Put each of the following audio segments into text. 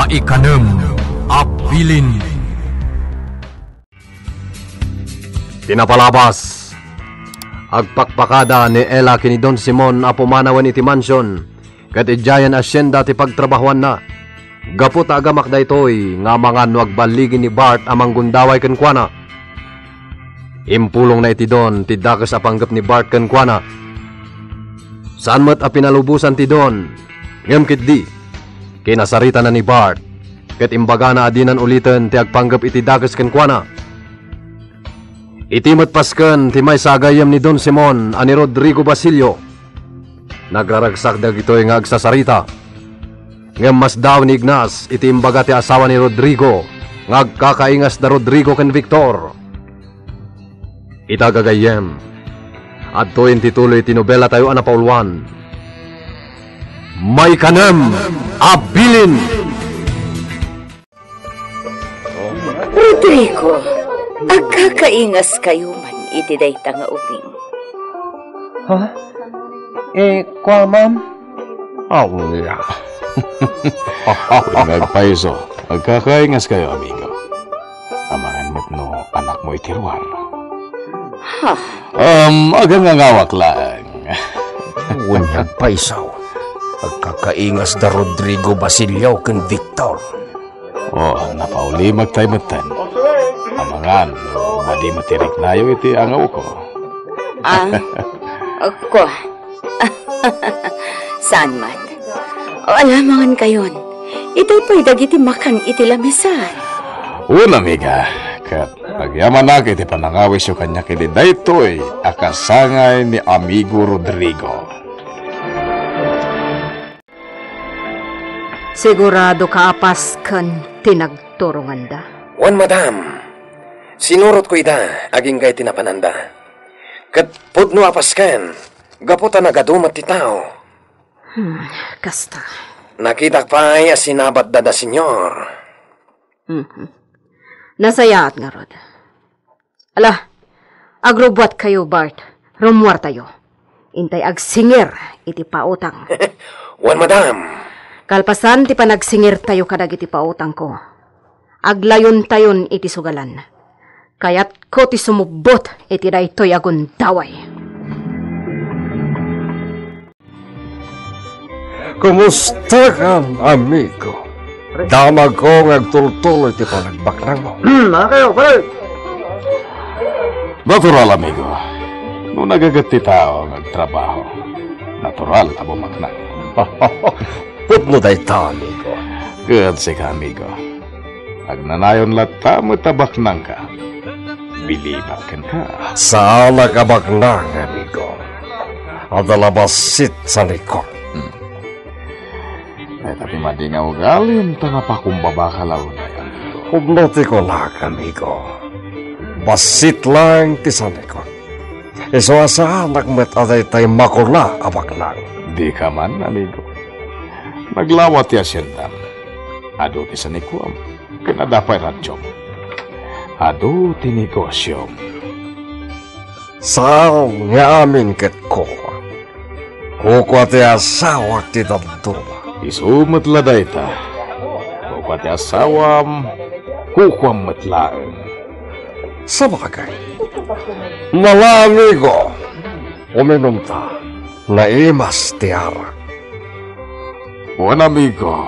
Maikanem Abilin. Tinapalabas agpakpakada ni Ella kini Don Simon apumanawan iti mansyon ket ijayan asyenda ti pagtrabahuan na. Gapot agamak daytoy nga mangan wagbaligin ni Bart amang gundaway ken kuana. Impulong na iti Don ti dakes apanggap ni Bart ken kuana. Saan met a pinalubusan ti Don ngem ket di kinasarita na ni Bart ket imbaga na adinan ulitin ti agpanggap iti dakes ken kuana. Iti met pasken ti may sagayam ni Don Simon ani Rodrigo Basilio. Nagraragsak dagitoy nga agsasarita. Ngem mas daw ni Ignas iti imbaga ti asawa ni Rodrigo nga agkakaingas da Rodrigo ken Victor. Itagagayem adtoy intituloy ti nobela tayo anapauluan. Maikanem Abilin. Rodrigo, agkakaingas kayo man iti dayta nga ubing. Ha? Kwa ma'am? Yeah. Kung nagpaiso, magkakaingas kayo, amigo. Amangan mo't no anak mo itirwar. Ha? Agang ngawak lang. Wanyag paisaw. Agkakaingas da Rodrigo Basilio ken Victor. Napauli magtay-matan. Amangan, madi matirik nayo iti angaw ko. Ako. Saan man? Alamangan kayon. Ito'y pa'y dagiti makang iti lamisan. Una, amiga. Kat agyaman na iti panangawis yung kanya kiti daytoy akasangay ni amigo Rodrigo. Sigurado kaapas kan tinagturungan da. Wan madam, sinurot ko ida aging gay tinapananda. Kat pudno apas kan, gaputa nagadumat ti tao. Kasta. Nakita pa ay asinabat dada senyor. Nasayaat nga rod. Ala, agrobwat kayo Bart, rumwar tayo. Intay agsingir iti pautang. Wan madam. Kalpasan ti panagsingir tayo kadag iti pautang ko. Aglayon tayon iti sugalan. Kayat ko ti sumubot iti daytoy agundaway. Kumusta ka, amigo? Damag ko ngagtultuloy ti panagbaknang mo. Kayo, pare. Natural, amigo. Nung nagagat ti tao nagtrabaho, natural abo maknang. Putno day ta, amigo. Kasi ka, amigo. Agnanayon lata mo tabaknang ka. Bilibakan ka. Sana ka baknang, amigo. Adalabasit sa likod. Tapi madi nga ugalin, tanga pa kumbaba ka law na yan. Kumnoti ko na, amigo. Basit lang ti sa likod. Iso asa nagmet aday tayo makula abaknang. Di ka man, amigo. Naglawat ti asyendam. Ado ti sa nikuam. Kinadapay radsyom. Ado ti negosyom. Saan nga amin ket ko. Kukwa ti asawak ti damduma. Isumat laday ta. Kukwa ti asawam. Kukwam matlaeng. Sa bagay. Mala amigo. Uminom ta. Naimas ti arak. Buwan amigo.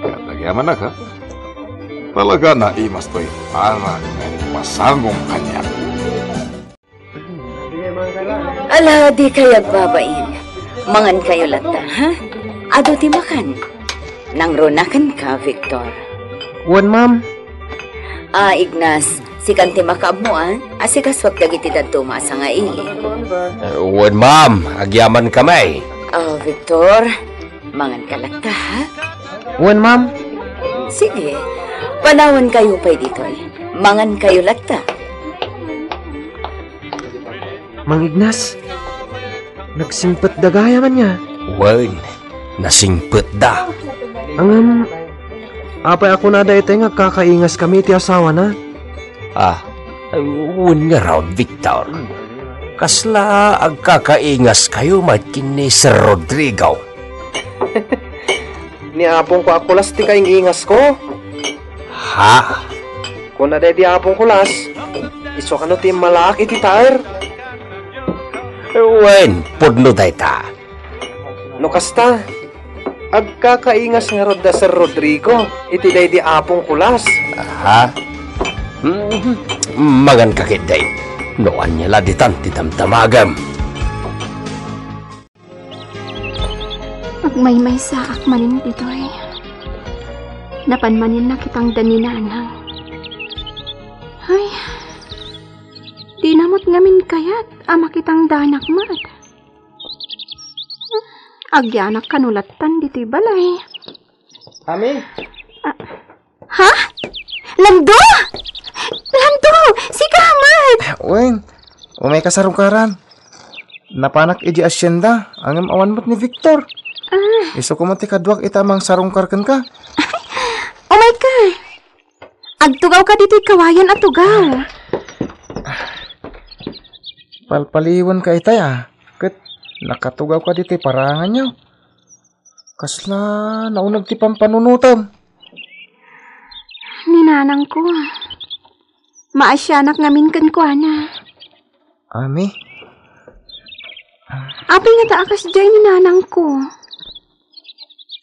Katagyaman na ka. Talaga naimas to'y parang masangong kanya. Ala, di kayo babain. Mangan kayo lata, ha? Ado ti makan. Nangrunakan ka, Victor. Wan, ma'am. Ignas, si kanti makamuan, asikaswag dagiti daduma sa nga ili. Wan, ma'am. Agyaman kamay. Victor, mangan ka lata, ha? Wan, ma'am. Sige, panawan kayo pa'y dito'y. Mangan kayo lata. Mang Ignas, nagsimpet da gaya man niya. Wan, nasimpet da. Apay ako na da ito nga kakaingas kami ti asawa na. Wan nga raw, Victor. Kasla agkakaingas kayo magkini Sir Rodrigo. Ni apong ko akulas ti kaing ingas ko. Ha? Kung na di apong kulas, iso ka no ti malaki ti taer. Wen, pudno dayta. No kasta, agkakaingas nga rod da Sir Rodrigo, iti day di apong kulas. Ha? Magan kakit day. Noan niya laditan ti tamtamagam. Agmaymay sa akmanin ditoy. Napanmanin na kitang daninanang. Ay, di namot ngamin kayat ama kitang danak mat. Agyanak kanulatan dito'y balay. Ami? Ha? Lando! Lando! Si Kamat! Wen, umay kasarungkaran. Napanak iji asyenda, ang awan mo't ni Victor. Iso ko mati kadwak itamang sarungkarkan ka. Umay ka! Agtugaw ka dito'y kawayan at tugaw. Palpaliwan ka itay Ket nakatugaw ka dito'y parangan nyo. Kasla naunag ti pampanunutam. Ninanang ko. Maasyanak ngamin kan ko, ana. Ami? Apay nga taakas dyan ninanang ko.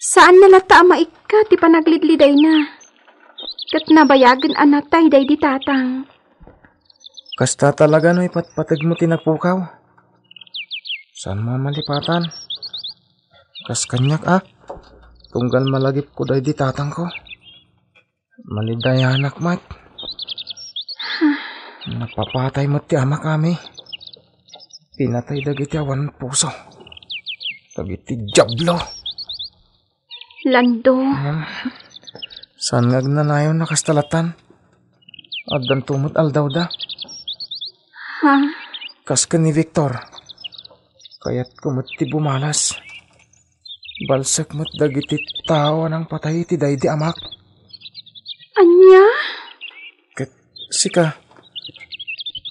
Saan nalata maika ti panaglidliday na? Kat nabayagan anatay day di tatang. Kasta talaga no ipatpatag mo tinagpukaw. Saan mo malipatan? Kas kanyak tunggal malagip ko day di tatang ko. Malidayanak mat. Napapatay mo ti ama kami. Pinatay dagiti awan puso. Dagiti jablo. Lando. Saan ngagnanayon nakastalatan? Addan tumot aldaw da. Ha? Kas ka ni Victor. Kaya't kumot ti bumalas. Balsak mo't dagiti tao ng patay ti day di amak. Anya? Ket sika.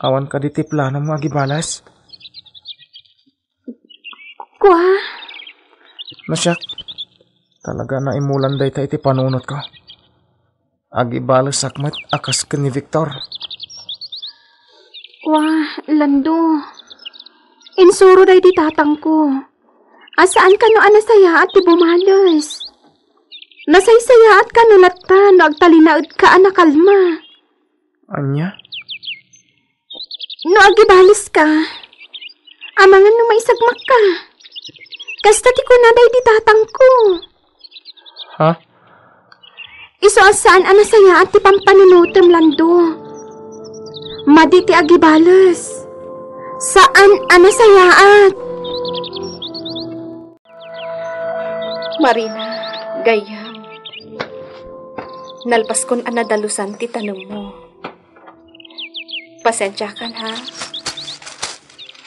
Awan ka di ti plano mo agibalas. Kwa? Nasyak. Talaga na imulan day ta iti panunot ko. Agibalas sakmat akas ka ni Victor. Wah, Lando. Insuro day di tatang ko. Asaan ka no anasaya at ti bumalas? Nasaysaya at kanulatan no agtalinaad ka anakalma. Anya? No agibalas ka. Amangan no maisagmak ka. Kasta ti kunaday di tatang ko. Ha? Iso asaan anasaya at ti pampanunutem, Lando. Maditi agibalas. Saan anasayaat? Marina, gayam. Nalpas kon anadalusan ti tanong mo. Pasensya kan ha.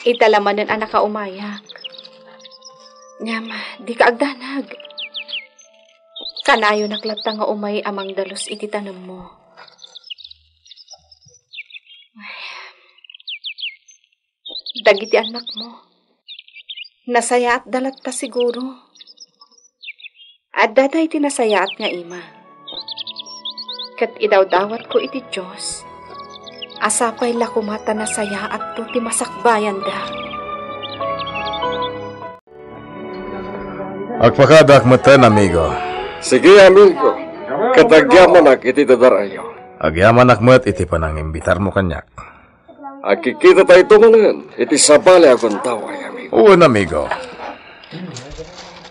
Idalamanan anak ka umayak. Ngam, di ka agdanag. Kanayo naklapta nga umay amang dalos iti tanong mo. Dagiti anak mo. Nasaya at dalat ta siguro. At daday tinasaya at nga ima. Kat idawdawat ko iti Diyos. Asapay lakumata na saya at to ti masakbayan da. Agpakadak matan, amigo. Sige, amigo. Katagyaman iti dadarayo. Agyaman akmat iti panangimbitar mo kanyak. Akikita tayo tumanan. Iti sabali akong taway, amigo. Uwan, amigo.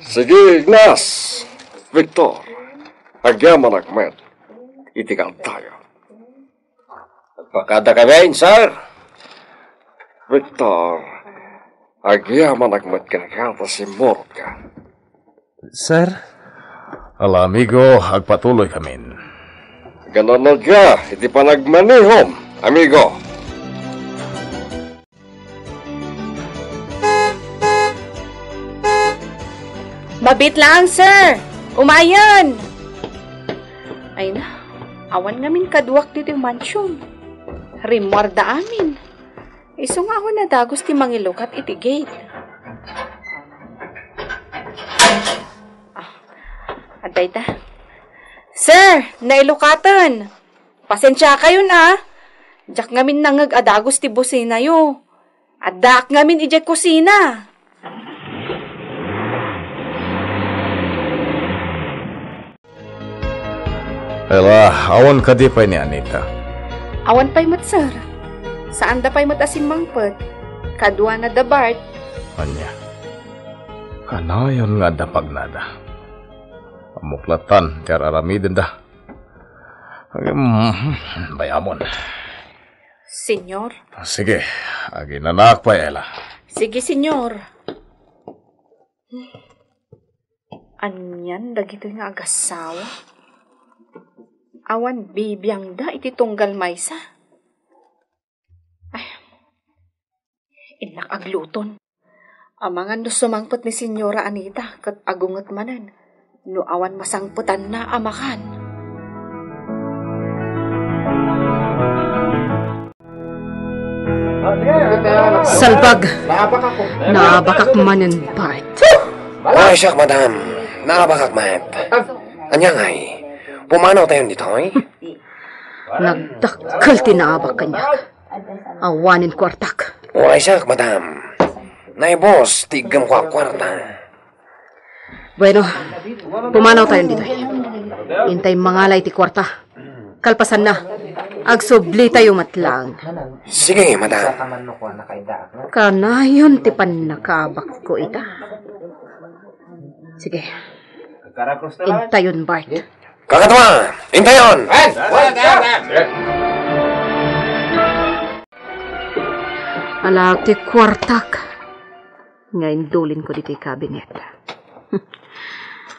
Sige, Ignas. Victor. Agyaman akmat. Itikal tayo. Pagkada kami, sir. Victor. Agyaman akmat kinakata si Morot ka. Sir? Ala, amigo, agpatuloy kamin. Ganon ka. Iti panagmanihom, amigo. Mabit lang, sir. Umayon. Ay na, awan ngamin kaduwak dito yung mansyon. Rimwarda amin. Iso nga ako na dagos ti mangilukat iti gate. Dayta. Sir, nailukatan. Pasensya kayo na. Jak ngamin nangag adagos ti busina yo. Adak ngamin ijay kusina. Ela, awan ka di pa ni Anita. Awan pa'y mat, sir. Saan da pa'y mat asin mangpet? Kadwa na da Bart. Anya, kanayon nga dapag nada. Amuklatan, tiar aramidin da. Bayamon. Senyor? Sige, agi nanak pa Ela. Sige, senyor. Anyan, dagito nga agasawa. Awan bibiyang da iti tunggal maysa. Ay, inak agluton. Amangan no sumangpot ni Senyora Anita kat agungot manan. No awan masangputan na amakan. Salbag! Nabakak manan, Bart. Ay, siyak, madam. Naabakak, mat. Anya ngay. Pumanaw tayo dito, eh? Nagdakkel tinaabak kanya. Awanin kwartak. Ay, siyak, madam. Nay, boss, tigam ko kwarta. Bueno, pumanaw tayo dito. Intay mangalay ti kwarta. Kalpasan na. Agsubli tayo matlang. Sige, madam. Kanayon ti panakabak ko ita. Sige. Intayon, Bart. Kakatwa, intayon! Alag ti kwartak. Ngayon dulin ko dito kabinet.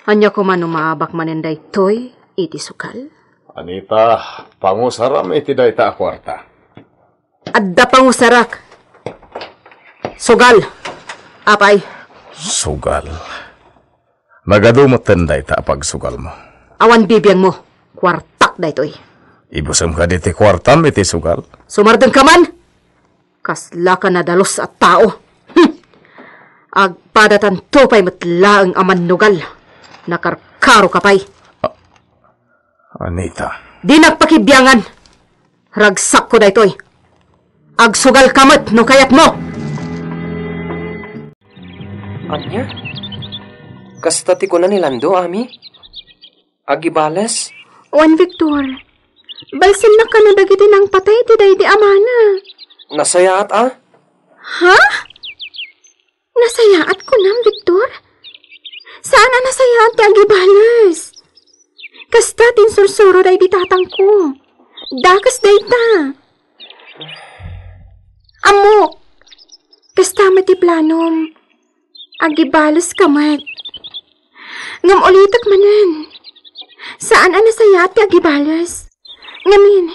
Anya ko man umaabak manenday toy, iti sukal. Anita, pangusaram iti dayta kwarta. Adda pangusarak. Sugal. Apay. Sugal. Nagadumot tenday ta pagsugal mo. Awan bibiyang mo. Kwartak da ito'y. Ibusam ka diti kwartam iti sugal. Sumardeng ka man. Kasla ka na dalos at tao. Agpadatan tupay matlaang aman nugal. Nakarkaro ka pa'y. Anita. Di nagpakibiyangan. Ragsak ko da ito'y. Agsugal kamat no kayat mo. Anya? Kastati ko na nilando, ami? Agibales? Juan Victor, balsin na ka no dagiti ng patay ti day di amana. Nasayaat, ah? Ha? Nasayaat ko nam, Victor? Saan na nasayaat ti agibales? Kasta tinsursuro day di tatang ko. Dakas day ta. Amo, kasta mati planom. Agibales kamat. Ngam ulitak manan. Saan ang nasaya ti agibales? Ngamin,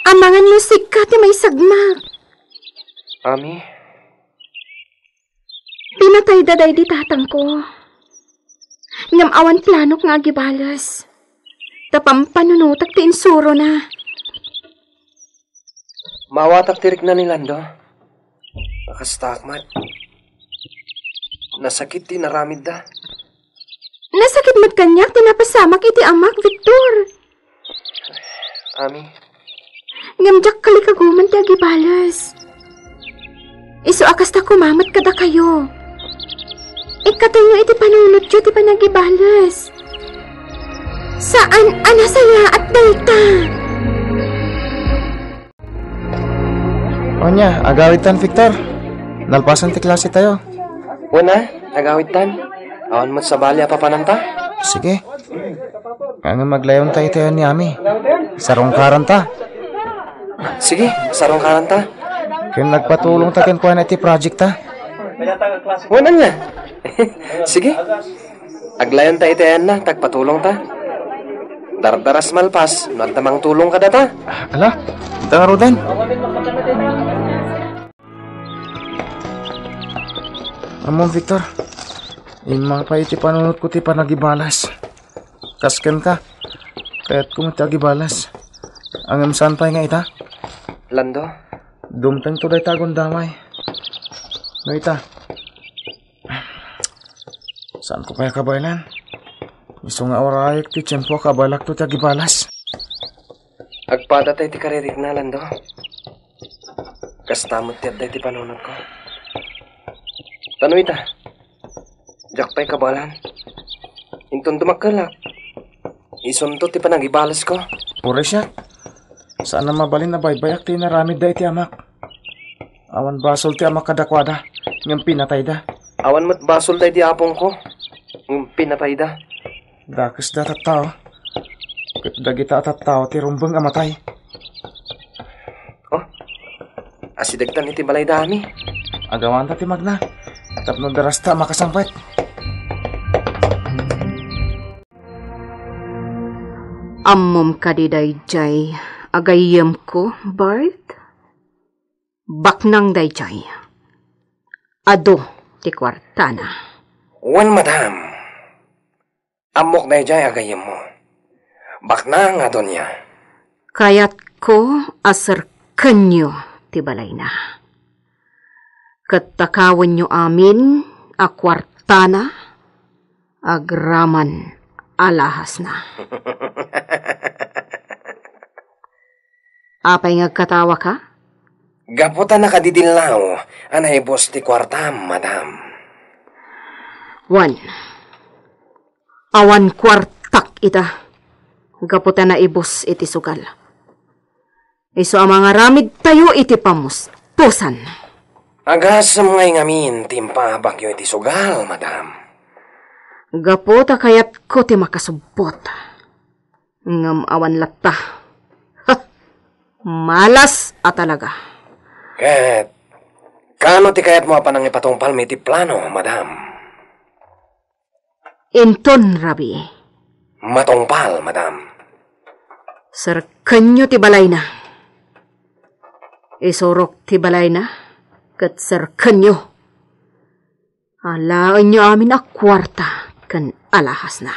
amangan musik ka ti may sagmak. Ami? Pinatay daday di tatang ko. Ngam awan planok nga agibales. Tapam panunutak ti insuro na. Mawatak tirik na nilando. Nakastakmat. Nasakit ti naramid da. Nasakit mat kanyak tinapasamak iti amak, Victor. Ami? Ngamjak kalikaguman ti agibalas. Isu akas ta kumamat kada kayo. Ikatayo iti panunod yo ti panagibalas. Saan anasaya at dalta? Onya, agawitan, Victor. Nalpasan ti klase tayo. Una, agawitan. Awan mo sa balya papananta? Sige. Nga maglayon tayo tayo ni Ami. Sarong karanta. Sige, sarong karanta. Kaya nagpatulong tayo kuha na iti project ta. Una niya. Sige. Aglayan tayo tayo na, tagpatulong ta. Dardaras malpas, nagtamang tulong ka data. Ala, ito nga Rodan. Amon, Victor. Imang pa iti panunod ko ti panagibalas. Kasken ka. Kaya't ko matagibalas. Ang saan pa nga ita? Lando? Dumtang to day tagon damay. No ita. Saan ko kaya kabaylan? Iso nga orayek ti tiyempo kabalak to tiya gibalas. Agpada tayo ti karirik na lando. Kastamot tiyan tayo ti panunod ko. Tanoy ta. Jak pa'y kabalan. Intun dumakalak. Isunto ti panagibalas ko. Pure siya. Saan na mabalin na baybayak ti naramid da iti amak. Awan basol ti amak kadakwada. Ngam pinatay da. Awan mo't basol tayo ti apong ko. Pinatay da. Dakis da tattao. Kat dagita tattao ti rumbang amatay. Oh, asidagtan iti balay dami. Agawan ta ti magna. Tapno darasta makasampet. Ammom ka di dayjay, agayem ko, Bart? Baknang dayjay. Ado, ti kwartana. Wan, madam. Amok na jay agayem mo. Bakna nga doon niya. Kayat ko asar kanyo, ti balay na. Katakawan nyo amin, a kwartana, agraman alahas na. Apay ngagkatawa ka? Gaputa na kadidinlaw, anay boss ti kwartam, madam. Awan kwartak ita. Gaputa na ibos iti sugal. Iso ang mga ramid tayo iti pamustusan. Agasam ngay ngamin, timpa bagyo iti sugal, madam. Gaputa kayat ko ti makasubot. Ngam awan latta. Malas at talaga. Ket, kano ti kayat mo panang ipatong palmi ti plano, madam? Inton, Rabi. Matongpal, madam. Sarkanyo ti balay na. Isorok ti balay na. Kat sarkanyo. Alaan nyo amin a kwarta kan alahas na.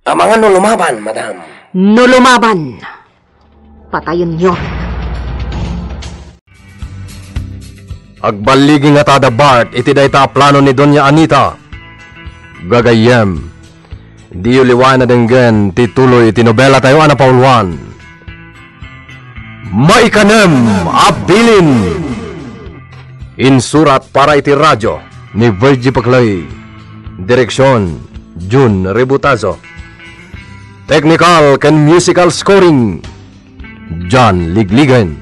Amangan no lumaban, madam. No lumaban. Patayon nyo. Agbaligi nga tada Bart, iti dayta plano ni Doña Anita. Gagayem. Di uliwan na denggen, tituloy iti nobela tayo ana paulwan. Maikanem Abilin. Insurat para iti radyo ni Virgie Paclay. Direksyon Jun Rebutazo. Technical ken musical scoring John Ligligan.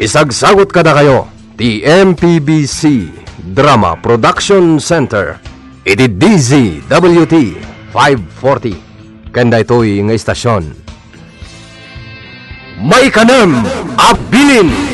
Isagsagot kada kayo ti MPBC Drama Production Center. Iti DZWT 540 kanda ito'y nga istasyon. Maikanem Abilin.